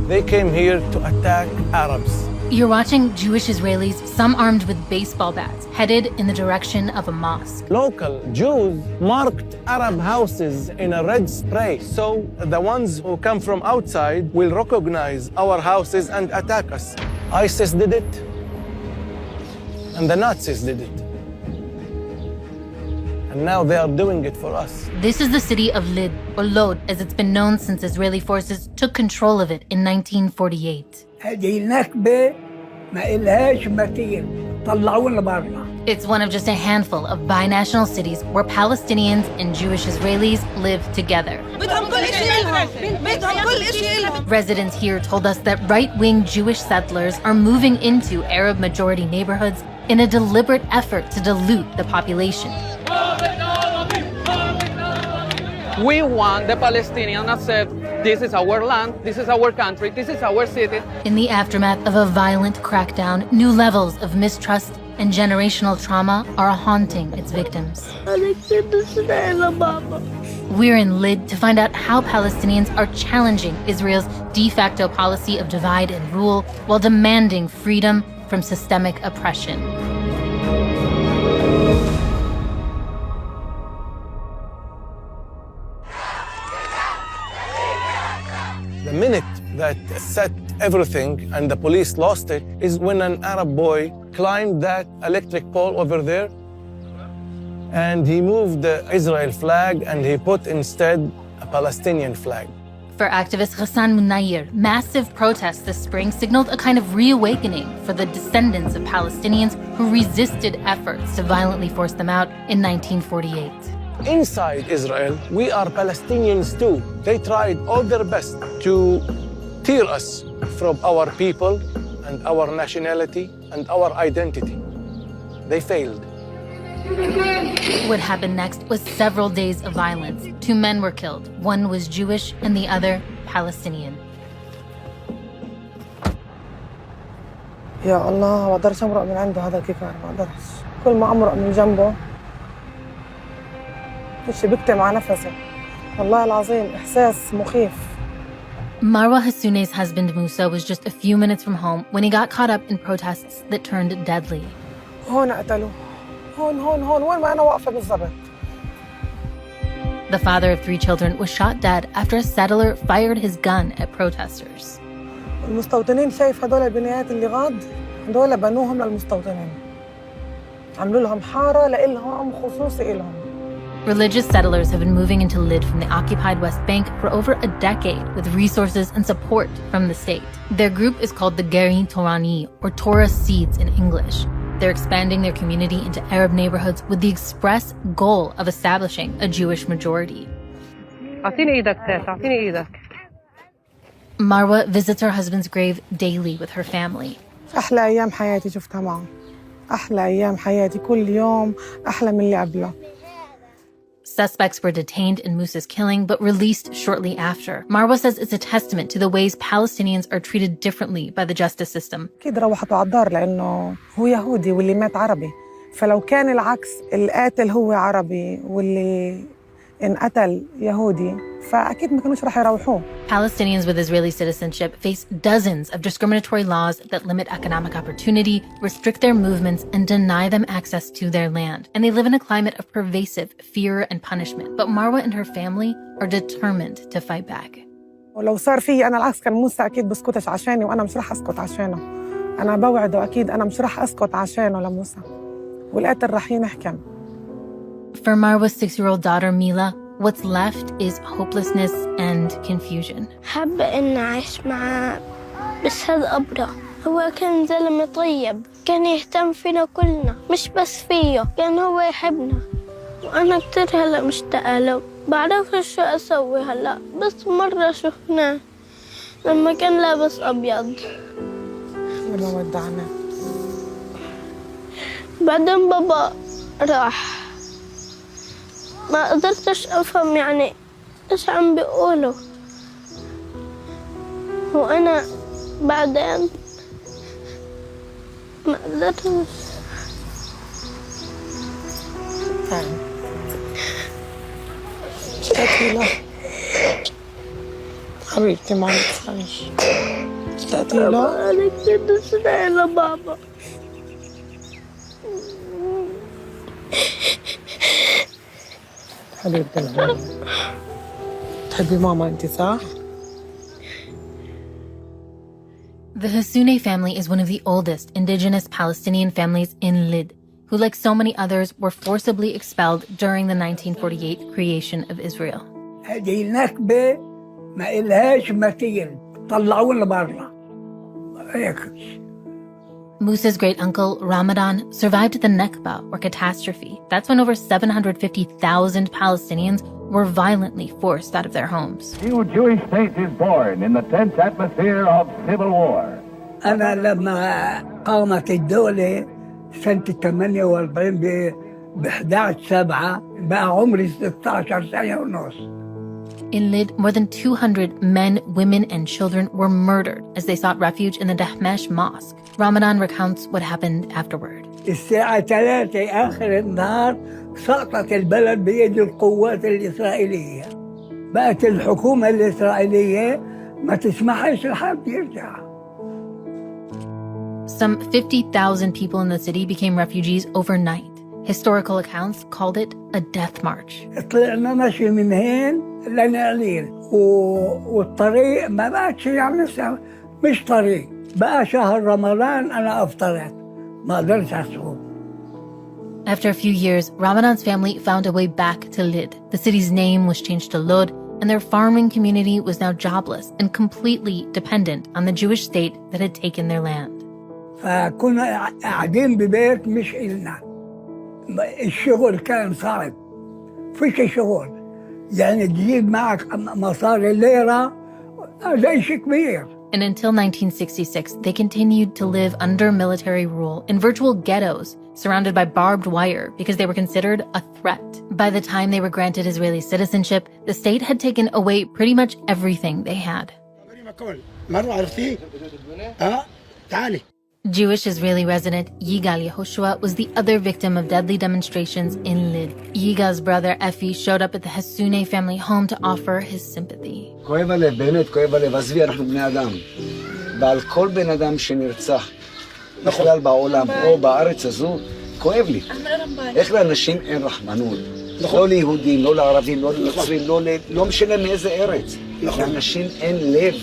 They came here to attack Arabs. You're watching Jewish Israelis, some armed with baseball bats, headed in the direction of a mosque. Local Jews marked Arab houses in a red spray, so the ones who come from outside will recognize our houses and attack us. ISIS did it, and the Nazis did it. And now they are doing it for us. This is the city of Lid, or Lod, as it's been known since Israeli forces took control of it in 1948. هذه النكبة ما إلهاش مثيل طلعونا برا. It's one of just a handful of binational cities where Palestinians and Jewish Israelis live together. Residents here told us that right-wing Jewish settlers are moving into Arab-majority neighborhoods in a deliberate effort to dilute the population. We want the Palestinians to say, this is our land, this is our country, this is our city. In the aftermath of a violent crackdown, new levels of mistrust and generational trauma are haunting its victims. We're in Lid to find out how Palestinians are challenging Israel's de facto policy of divide and rule while demanding freedom from systemic oppression. The minute that set everything and the police lost it is when an Arab boy climbed that electric pole over there and he moved the Israel flag and he put instead a Palestinian flag. For activist Ghassan Munayir, massive protests this spring signaled a kind of reawakening for the descendants of Palestinians who resisted efforts to violently force them out in 1948. Inside Israel, we are Palestinians too. They tried all their best to tear us from our people and our nationality and our identity. They failed. What happened next was several days of violence. 2 men were killed. One was Jewish and the other Palestinian. يا الله ما اقدرش امرق من عنده هذا الكيكار ما اقدرش كل ما امرق من جنبه وشي بكتم على نفسي والله العظيم احساس مخيف. Marwa Hassune's husband Musa was just a few minutes from home when he got caught up in protests that turned deadly. هون قتلوه هون وين ما انا واقفه بالضبط. The father of 3 children was shot dead after a settler fired his gun at protesters. المستوطنين شايف هدول البنايات اللي غاد هدول بنوهم للمستوطنين عملوا لهم حاره لإلهم خصوصي إلهم. Religious settlers have been moving into Lid from the occupied West Bank for over a decade with resources and support from the state. Their group is called the Gerin Torani, or Torah Seeds in English. They're expanding their community into Arab neighborhoods with the express goal of establishing a Jewish majority. Marwa visits her husband's grave daily with her family. أحلى أيام حياتي شفتها معه أحلى أيام حياتي كل يوم أحلى من اللي قبله. Suspects were detained in Musa's killing, but released shortly after. Marwa says it's a testament to the ways Palestinians are treated differently by the justice system. أكيد روحته على الدار لأنه هو يهودي واللي مات عربي. فلو كان العكس القاتل هو عربي واللي انقتل يهودي فأكيد ما كانوش رح يروحوه. Palestinians with Israeli citizenship face dozens of discriminatory laws that limit economic opportunity, restrict their movements, and deny them access to their land. And they live in a climate of pervasive fear and punishment. But Marwa and her family are determined to fight back. ولو صار في أنا العكس كان موسى أكيد بسكتش عشاني وأنا مش رح أسكت عشانه. أنا بوعده أكيد أنا مش رح أسكت عشانه لموسى. والقتل رح ينحكم. For Marwa's 6-year-old daughter Mila, what's left is hopelessness and confusion. حابة إني أعيش معاه بس هذا أبرة. هو كان زلمة طيب كان يهتم فينا كلنا مش بس فيه كان هو يحبنا وأنا كتير هلأ مشتاقة له بعرفش شو أسوي هلأ بس مرة شفناه لما كان لابس أبيض لما ودعنا بعدين بابا راح ما قدرتش أفهم يعني إيش عم بيقولوا وأنا بعدين ما قدرتش اشتكي له حبيبتي ما نتخانش. اشتقتي له؟ أنا كنت أسرع لبابا. حبيبتي الغالية، تحبي ماما أنت صح؟ The Hassouneh family is one of the oldest indigenous Palestinian families in Lid, who, like so many others, were forcibly expelled during the 1948 creation of Israel. هذه النكبة ما إلهاش مثيل، طلعونا برا هيك. Musa's great-uncle, Ramadan, survived the Nakba, or catastrophe. That's when over 750,000 Palestinians were violently forced out of their homes. New Jewish state is born in the tense atmosphere of civil war. أنا لما قامت الدولة سنة 48 ب 11/7 بقى عمري 16 سنة ونص. In Lid, more than 200 men, women, and children were murdered as they sought refuge in the Dahmash mosque. Ramadan recounts what happened afterward. الساعة 3 آخر النهار سقطت البلد بيد القوات الإسرائيلية. بقت الحكومة الإسرائيلية ما تسمحش لحد يرجع. Some 50,000 people in the city became refugees overnight. Historical accounts called it a death march. طلعنا ماشي من هين لنعليل والطريق ما بقتش يعني مش طريق. بقى شهر رمضان أنا أفطرت ما قدرتش أسوق. After a few years, Ramadan's family found a way back to Lid. The city's name was changed to Lod, and their farming community was now jobless and completely dependent on the Jewish state that had taken their land. فكنا قاعدين ببيت مش إلنا. الشغل كان صعب. فيش شغل. يعني تجيب معك مصاري ليرة هذا شيء كبير. And until 1966, they continued to live under military rule in virtual ghettos, surrounded by barbed wire because they were considered a threat. By the time they were granted Israeli citizenship, the state had taken away pretty much everything they had. Jewish Israeli resident Yigal Yehoshua was the other victim of deadly demonstrations in Lid. Yigal's brother Efi showed up at the Hassouneh family home to offer his sympathy. כואב הלב, באמת כואב הלב. עזבי, אנחנו בני אדם. ועל כל בן אדם שנרצח בכלל בעולם או בארץ הזו, כואב לי. איך לאנשים אין רחמנות? לא ליהודים, לא לערבים, לא לנוצרים, לא משנה מאיזה ארץ. לאנשים אין לב.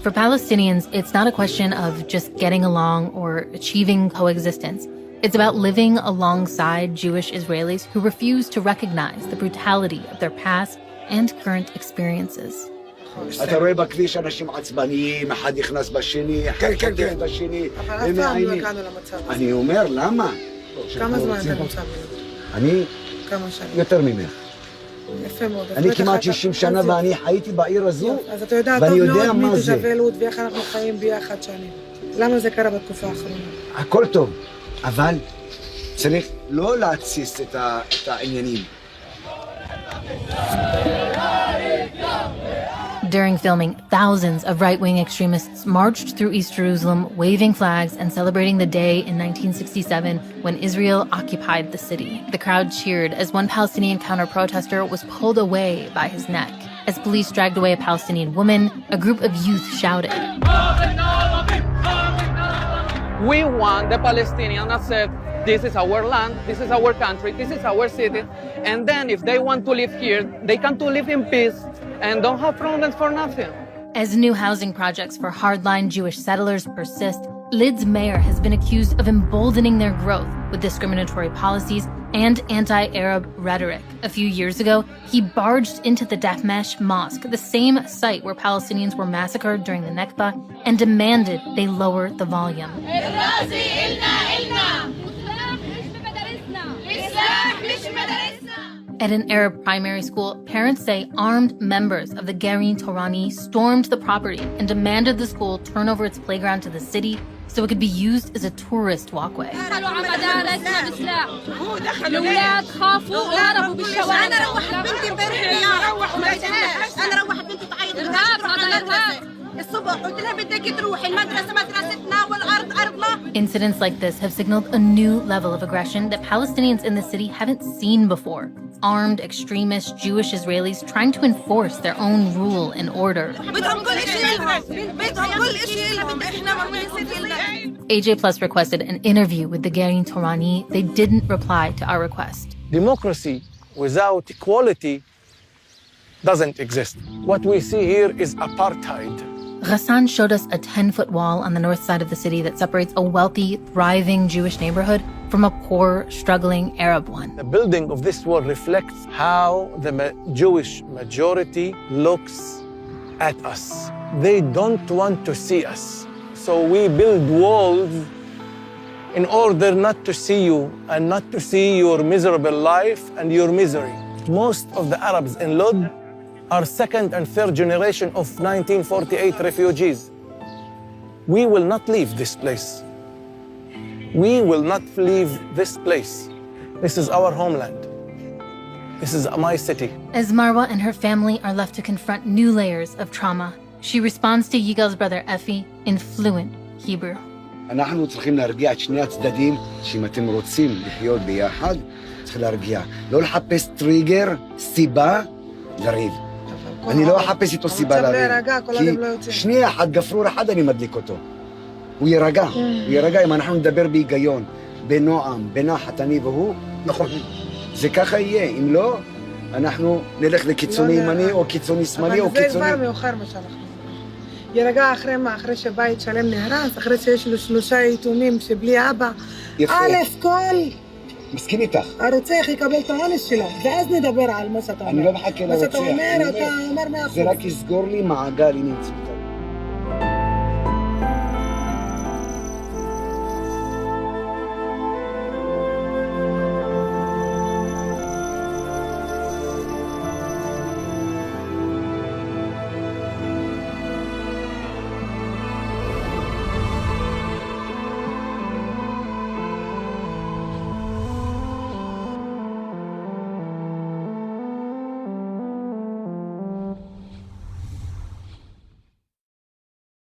For Palestinians, it's not a question of just getting along or achieving coexistence. It's about living alongside Jewish Israelis who refuse to recognize the brutality of their past and current experiences. אתה רואה בכביש אנשים עצבניים, אחד נכנס בשני, אחד חוטף בשני. אבל אף פעם לא הגענו למצב הזה. אני אומר, למה? כמה זמן אתה נמצא בזה? אני כמה שנים? יותר ממך. יפה מאוד. אני כמעט 60 שנה ואני חייתי בעיר הזו, אז אתה יודע טוב מאוד מי תושבי לוד ואיך אנחנו חיים ביחד שנים. למה זה קרה בתקופה האחרונה? הכל טוב, אבל צריך לא להתסיס את העניינים. During filming, thousands of right-wing extremists marched through East Jerusalem, waving flags and celebrating the day in 1967 when Israel occupied the city. The crowd cheered as one Palestinian counter-protester was pulled away by his neck. As police dragged away a Palestinian woman, a group of youth shouted, We want the Palestinians to say, this is our land, this is our country, this is our city. And then if they want to live here, they can to live in peace and don't have problems for nothing. As new housing projects for hardline Jewish settlers persist, Lid's mayor has been accused of emboldening their growth with discriminatory policies and anti-Arab rhetoric. A few years ago, he barged into the Dahmash mosque, the same site where Palestinians were massacred during the Nakba, and demanded they lower the volume. At an Arab primary school, parents say armed members of the Gerin Torani stormed the property and demanded the school turn over its playground to the city so it could be used as a tourist walkway. الصبح قلت لها بدك تروحي المدرسة مدرستنا والأرض Incidents like this have signaled a new level of aggression that Palestinians in the city haven't seen before. Armed extremist Jewish Israelis trying to enforce their own rule and order. AJ Plus requested an interview with the Gerin Torani. They didn't reply to our request. Democracy without equality doesn't exist. What we see here is apartheid. Ghassan showed us a 10-foot wall on the north side of the city that separates a wealthy, thriving Jewish neighborhood from a poor, struggling Arab one. The building of this wall reflects how the Jewish majority looks at us. They don't want to see us. So we build walls in order not to see you and not to see your miserable life and your misery. Most of the Arabs in Lod are second and third generation of 1948 refugees. We will not leave this place. We will not leave this place. This is our homeland. This is my city. As Marwa and her family are left to confront new layers of trauma, she responds to Yigal's brother Effie in fluent Hebrew. אנחנו צריכים להרגיע את שני הצדדים, שאם אתם רוצים לחיות ביחד, צריכים להרגיע. לא לחפש טריגר, סיבה, לריב. אני לא אחפש איתו סיבה לריב. כי שנייה אחת, גפרור אחד, אני מדליק אותו. הוא יירגע. הוא יירגע אם אנחנו נדבר בהיגיון, בנועם, בנחת, אני והוא, נכון. זה ככה יהיה. אם לא, אנחנו נלך לקיצוני ימני או קיצוני שמאלי או קיצוני... אבל זה כבר מאוחר מה שאנחנו. יירגע אחרי מה? אחרי שבית שלם נהרס? אחרי שיש לו 3 יתומים שבלי אבא? יפה. א' כל... מסכים איתך. הרוצח יקבל את העונש שלו, ואז נדבר על מה שאתה אומר. אני לא מחכה לרוצח. מה שאתה אומר, אתה אומר 100%. זה רק יסגור לי מעגל, הנה נמצא.